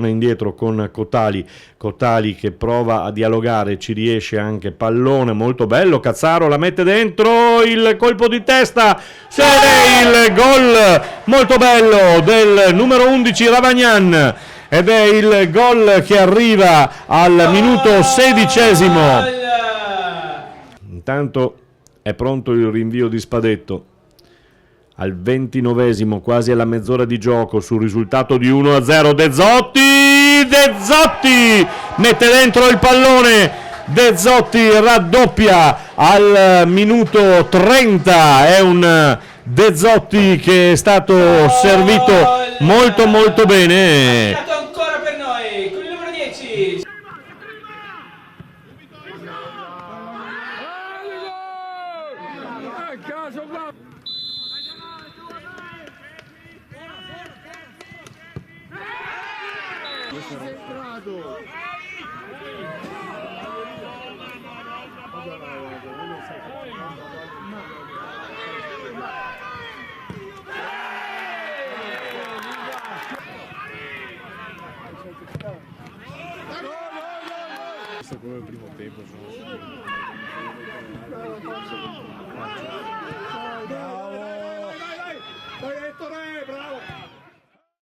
torna indietro con Cotali che prova a dialogare, ci riesce anche, pallone molto bello, Cazzaro la mette dentro, il colpo di testa, ed è il gol molto bello del numero 11 Ravagnan, ed è il gol che arriva al minuto 16esimo. Intanto è pronto il rinvio di Spadetto. Al 29esimo, quasi alla mezz'ora di gioco, sul risultato di 1-0, De Zotti mette dentro il pallone, De Zotti raddoppia al minuto 30, è un De Zotti che è stato servito molto molto bene. Ancora per noi, con il numero 10. Questo è quello del primo tempo.